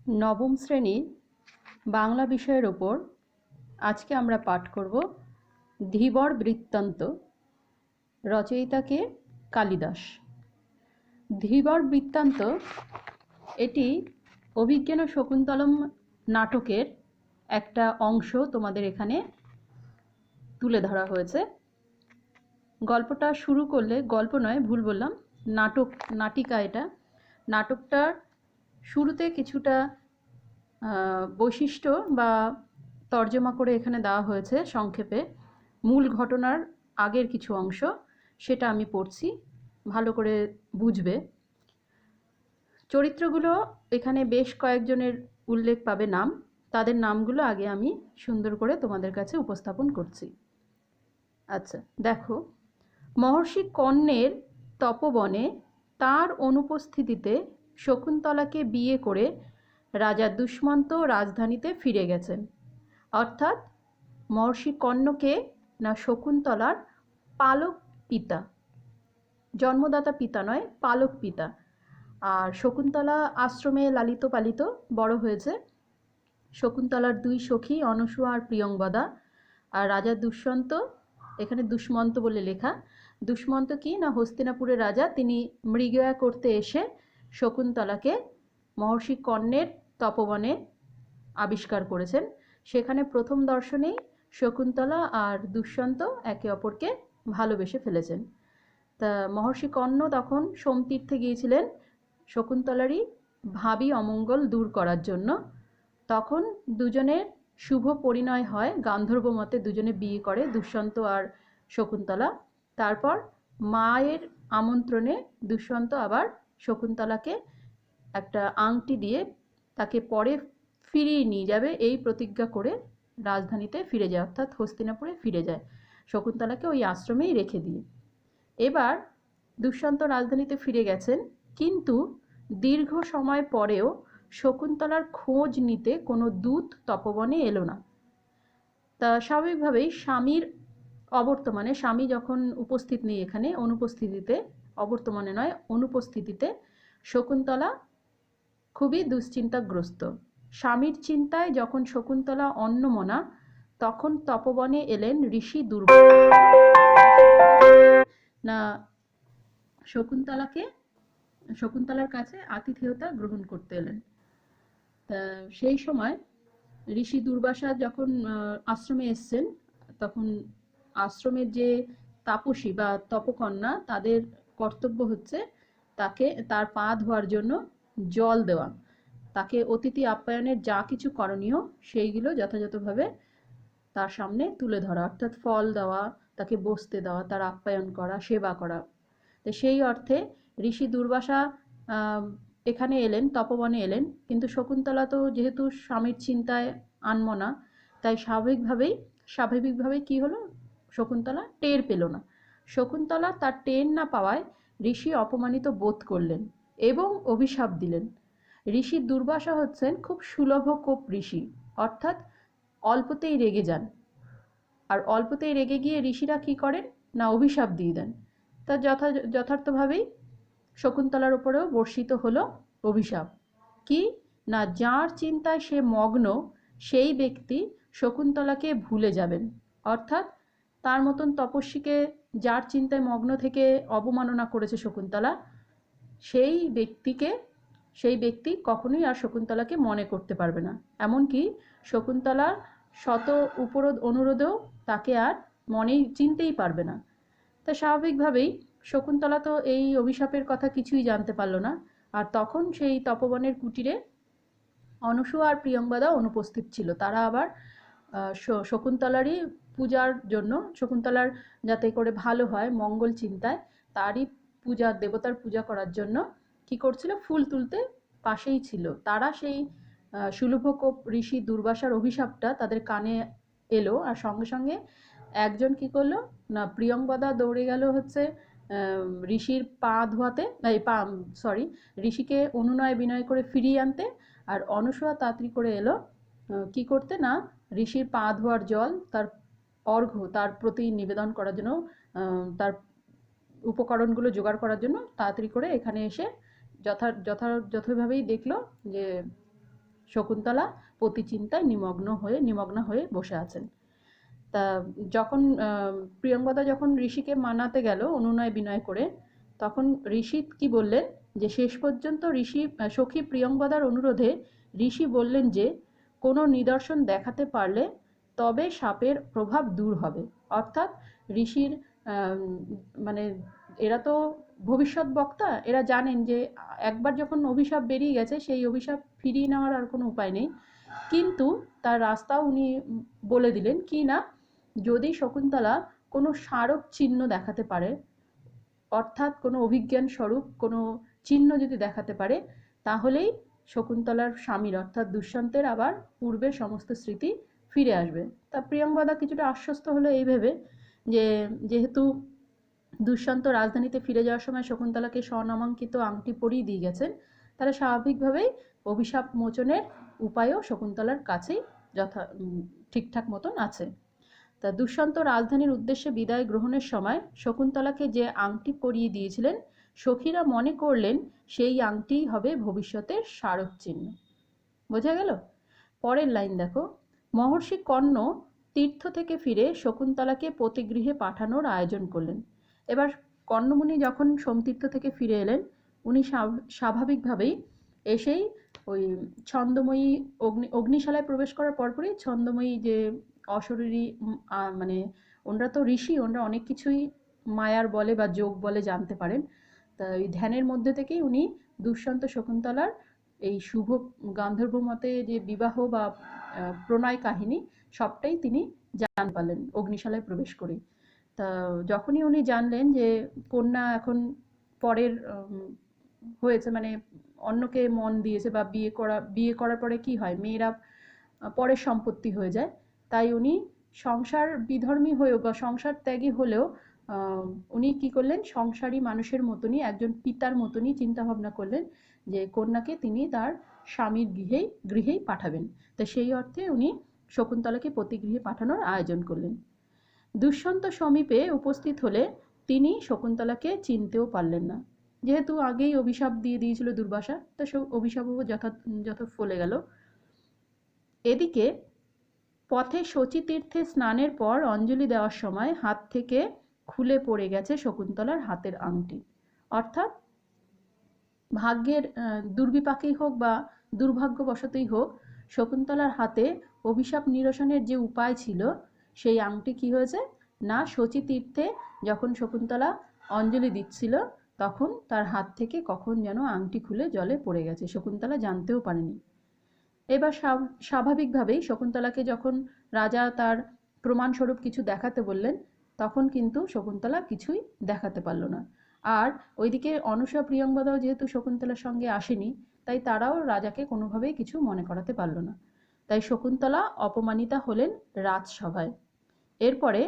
নবম শ্রেণীর বাংলা বিষয়ের ওপর আজকে আমরা পাঠ করব ধীবর বৃত্তান্ত। রচয়িতা কে? কালিদাস। ধীবর বৃত্তান্ত এটি অভিজ্ঞান শকুন্তলম নাটকের একটা অংশ তোমাদের এখানে তুলে ধরা হয়েছে। গল্পটা শুরু করলে, গল্প নয়, ভুল বললাম, নাটিকা এটা। নাটকটার শুরুতে কিছুটা বৈশিষ্ট্য বা তর্জমা করে এখানে দেওয়া হয়েছে সংক্ষেপে। মূল ঘটনার আগের কিছু অংশ সেটা আমি পড়ছি, ভালো করে বুঝবে। চরিত্রগুলো এখানে বেশ কয়েকজনের উল্লেখ পাবে, নাম। তাদের নামগুলো আগে আমি সুন্দর করে তোমাদের কাছে উপস্থাপন করছি। আচ্ছা, দেখো, মহর্ষি কর্ণের তপবনে তার অনুপস্থিতিতে শকুন্তলাকে বিয়ে করে রাজা দুষ্মন্ত রাজধানীতে ফিরে গেছেন। অর্থাৎ মহর্ষি কর্ণকে না শকুন্তলার পালক পিতা, জন্মদাতা পিতা নয়, পালক পিতা। আর শকুন্তলা আশ্রমে লালিত পালিত বড় হয়েছে। শকুন্তলার দুই সখী অনসূয়া আর প্রিয়ংবদা। আর রাজা দুষ্মন্ত, এখানে দুষ্মন্ত বলে লেখা, দুষ্মন্ত কি না হস্তিনাপুরের রাজা। তিনি মৃগয়া করতে এসে শকুন্তলাকে মহর্ষি কর্ণের তপবনে আবিষ্কার করেছেন। সেখানে প্রথম দর্শনেই শকুন্তলা আর দুষ্মন্ত একে অপরকে ভালোবেসে ফেলেছেন। তা মহর্ষি কর্ণ তখন সোমতীর্থে গিয়েছিলেন শকুন্তলারই ভাবী অমঙ্গল দূর করার জন্য। তখন দুজনের শুভ পরিণয় হয়, গান্ধর্ব মতে দুজনে বিয়ে করে, দুষ্মন্ত আর শকুন্তলা। তারপর মায়ের আমন্ত্রণে দুষ্মন্ত আবার শকুন্তলাকে একটা আংটি দিয়ে তাকে পরে ফিরিয়ে নিয়ে যাবে এই প্রতিজ্ঞা করে রাজধানীতে ফিরে যায়, অর্থাৎ হস্তিনাপুরে ফিরে যায়, শকুন্তলাকে ওই আশ্রমেই রেখে দিয়ে। এবার দুষ্মন্ত রাজধানীতে ফিরে গেছেন, কিন্তু দীর্ঘ সময় পরেও শকুন্তলার খোঁজ নিতে কোনো দূত তপবনে এলো না। তা স্বাভাবিকভাবেই স্বামীর অবর্তমানে, স্বামী যখন উপস্থিত নেই এখানে, অনুপস্থিতিতে, অবর্তমানে নয় অনুপস্থিতিতে শকুন্তলা খুবই দুশ্চিন্তাগ্রস্ত। স্বামীর চিন্তায় যখন শকুন্তলা অন্যমনা, তখন তপবনে এলেন ঋষি দুর্বাসা। না শকুন্তলার কাছে আতিথেয়তা গ্রহণ করতে এলেন। তা সেই সময় ঋষি দুর্বাসা যখন আশ্রমে এসছেন, তখন আশ্রমের যে তাপসী বা তপকন্যা, তাদের কর্তব্য হচ্ছে তার পা ধোয়ার জন্য জল দেওয়া, তাকে অতিথি আপ্যায়নের যা কিছু করণীয় সেইগুলো যথাযথভাবে তার সামনে তুলে ধরা, অর্থাৎ ফল দেওয়া, তাকে বসতে দেওয়া, তার আপ্যায়ন করা, সেবা করা। তো সেই অর্থে ঋষি দুর্বাসা এখানে এলেন, তপবনে এলেন। কিন্তু শকুন্তলা তো যেহেতু স্বামীর চিন্তায় আনমনা, তাই স্বাভাবিকভাবেই কি হলো, শকুন্তলা টের পেল না। শকুন্তলা তার টের না পাওয়ায় ঋষি অপমানিত বোধ করলেন এবং অভিশাপ দিলেন। ঋষি দুর্বাসা হচ্ছেন খুব সুলভ কোপ ঋষি, অর্থাৎ অল্পতেই রেগে যান। আর অল্পতেই রেগে গিয়ে ঋষিরা কি করেন না অভিশাপ দিয়ে দেন। তা যথার্থভাবেই শকুন্তলার উপরেও বর্ষিত হলো অভিশাপ। কি না, যার চিন্তায় সে মগ্ন সেই ব্যক্তি শকুন্তলাকে ভুলে যাবেন। অর্থাৎ তার মতন তপস্বীকে যার চিন্তায় মগ্ন থেকে অবমাননা করেছে শকুন্তলা, সেই ব্যক্তি কখনোই আর শকুন্তলাকে মনে করতে পারবে না। এমনকি শকুন্তলার শত উপরোধ অনুরোধেও তাকে আর চিনতেই পারবে না। তা স্বাভাবিকভাবেই শকুন্তলা তো এই অভিশাপের কথা কিছুই জানতে পারল না। আর তখন সেই তপবনের কুটিরে অনসূয়া আর প্রিয়ংবদা অনুপস্থিত ছিল। তারা আবার শকুন্তলারই পূজার জন্য, শকুন্তলার যাতে করে ভালো হয় মঙ্গল চিন্তায়, তারই দেবতার পূজা করার জন্য কি করছিল, ফুল তুলতে পাশেই ছিল। তারা সেই সুলভকোপ ঋষি দুর্বাসার অভিশাপটা তাদের কানে এলো, আর সঙ্গে সঙ্গে একজন কি করলো না, প্রিয়ংবদা দৌড়ে গেল হচ্ছে ঋষির পা ধোয়াতে, ঋষিকে অনুনয় বিনয় করে ফিরিয়ে আনতে। আর অনসূয়া তাড়াতাড়ি করে এলো কি করতে না, ঋষির পা ধোয়ার জল, তার অর্ঘ্য, তার প্রতি নিবেদন করার জন্য, তার উপকরণগুলো জোগাড় করার জন্য তাড়াতাড়ি করে এখানে এসে যথাযথভাবেই দেখলো যে শকুন্তলা পতি চিন্তায় নিমগ্ন হয়ে বসে আছেন। তা যখন প্রিয়ঙ্বদা যখন ঋষিকে মানাতে গেল অনুনয় বিনয় করে, তখন ঋষি কি বললেন যে শেষ পর্যন্ত সখী প্রিয়ঙ্বদার অনুরোধে ঋষি বললেন যে কোনো নিদর্শন দেখাতে পারলে তবে সাপের প্রভাব দূর হবে। অর্থাৎ ঋষির মানে এরা তো ভবিষ্যৎ বক্তা, এরা জানেন যে একবার যখন অভিশাপ বেরিয়ে গেছে সেই অভিশাপ ফিরিয়ে নেওয়ার আর কোনো উপায় নেই। কিন্তু তার রাস্তাও উনি বলে দিলেন কি না, যদি শকুন্তলা কোনো স্মারক চিহ্ন দেখাতে পারে, অর্থাৎ কোনো অভিজ্ঞান স্বরূপ কোনো চিহ্ন যদি দেখাতে পারে, তাহলেই শকুন্তলার স্বামীর অর্থাৎ দুষ্যন্তের আবার পূর্বের সমস্ত স্মৃতি ফিরে আসবে। তা প্রিয়ঙ্বদা কিছুটা আশ্বস্ত হলো এই ভেবে যে যেহেতু দুষ্যন্ত রাজধানীতে ফিরে যাওয়ার সময় শকুন্তলাকে স্বনামাঙ্কিত আংটি পরিয়ে দিয়ে গেছেন, তারা স্বাভাবিকভাবেই অভিশাপ মোচনের উপায়ও শকুন্তলার কাছেই ঠিকঠাক মতন আছে। তা দুষ্যন্ত রাজধানীর উদ্দেশ্যে বিদায় গ্রহণের সময় শকুন্তলাকে যে আংটি পরিয়ে দিয়েছিলেন, সখীরা মনে করলেন সেই আংটিই হবে ভবিষ্যতের স্মারক চিহ্ন। বোঝা গেল? পরের লাইন দেখো, মহর্ষি কর্ণ তীর্থ থেকে ফিরে শকুন্তলাকে পতিগৃহে পাঠানোর আয়োজন করলেন। এবার কর্ণমুনি যখন সোমতীর্থ থেকে ফিরে এলেন, উনি স্বাভাবিকভাবেই এসেই ওই ছন্দময়ী অগ্নিশালায় প্রবেশ করার পরপরই ছন্দময়ী যে অশরীরী মানে ওনারা তো ঋষি, ওনারা অনেক কিছুই মায়ার বলে বা যোগ বলে জানতে পারেন। তা ওই ধ্যানের মধ্যে থেকেই উনি দুষ্যন্ত শকুন্তলার এই শুভ গান্ধর্ব মতে যে বিবাহ বা প্রণয় কাহিনী সবটাই তিনি জানতে পারলেন অগ্নিশালায় প্রবেশ করে। তা যখনই উনি জানলেন যে কন্যা এখন পরের হয়েছে, মানে অন্যকে মন দিয়েছে বা বিয়ে করার পরে কি হয়, মেয়েরা পরের সম্পত্তি হয়ে যায়, তাই উনি সংসার বিধর্মী হয়েও বা সংসার ত্যাগী হলেও উনি কি করলেন, সংসারী মানুষের মতনই একজন পিতার মতনই চিন্তা ভাবনা করলেন যে কন্যাকে তিনি তার স্বামীর গৃহেই পাঠাবেন। তা সেই অর্থে উনি শকুন্তলাকে পতিগৃহে পাঠানোর আয়োজন করলেন। দুষ্যন্ত সমীপে উপস্থিত হলে তিনি শকুন্তলাকে চিনতেও পারলেন না, যেহেতু আগেই অভিশাপ দিয়ে দিয়েছিল দুর্বাসা, তা অভিশাপও যথা ফলে গেল। এদিকে পথে শচীতীর্থে স্নানের পর অঞ্জলি দেওয়ার সময় হাত থেকে খুলে পড়ে গেছে শকুন্তলার হাতের আংটি। অর্থাৎ ভাগ্যের দুর্বিপাকেই হোক বা দুর্ভাগ্যবশতই হোক, শকুন্তলার হাতে অভিশাপ নিরসনের যে উপায় ছিল সেই আংটি কি হয়েছে না, শচীতীর্থে যখন শকুন্তলা অঞ্জলি দিচ্ছিল তখন তার হাত থেকে কখন যেন আংটি খুলে জলে পড়ে গেছে, শকুন্তলা জানতেও পারেনি। এবার স্বাভাবিকভাবেই শকুন্তলাকে যখন রাজা তার প্রমাণস্বরূপ কিছু দেখাতে বললেন, তখন কিন্তু শকুন্তলা কিছুই দেখাতে পারল না। আর ওইদিকে অনুসূয়া প্রিয়ঙ্বদাও যেহেতু শকুন্তলার সঙ্গে আসেনি, তাই তারাও রাজাকে কোনোভাবেই কিছু মনে করাতে পারল না। তাই শকুন্তলা অপমানিতা হলেন রাজসভায়। এরপরে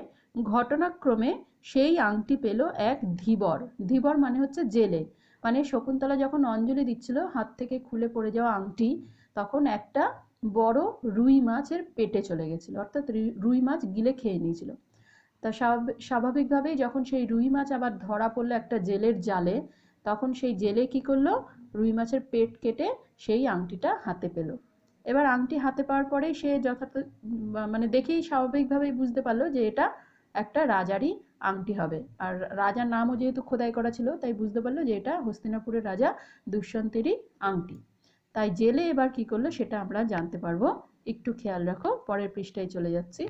ঘটনাক্রমে সেই আংটি পেল এক ধীবর। ধীবর মানে হচ্ছে জেলে, মানে শকুন্তলা যখন অঞ্জলি দিচ্ছিল হাত থেকে খুলে পড়ে যাওয়া আংটি তখন একটা বড় রুই মাছের পেটে চলে গেছিল, অর্থাৎ রুই মাছ গিলে খেয়ে নিয়েছিল। তা স্বাভাবিকভাবেই যখন সেই রুই মাছ আবার ধরা পড়লো একটা জেলের জালে, তখন সেই জেলে কি করলো, রুই মাছের পেট কেটে সেই আংটিটা হাতে পেল। এবার আংটি হাতে পাওয়ার পরেই সে যথার্থ মানে দেখেই স্বাভাবিকভাবেই বুঝতে পারলো যে এটা একটা রাজারই আংটি হবে, আর রাজার নামও যেহেতু খোদাই করা ছিল তাই বুঝতে পারলো যে এটা হস্তিনাপুরের রাজা দুষ্যন্তেরই আংটি। তাই জেলে এবার কি করলো সেটা আমরা জানতে পারবো। একটু খেয়াল রাখো, পরের পৃষ্ঠায় চলে যাচ্ছি।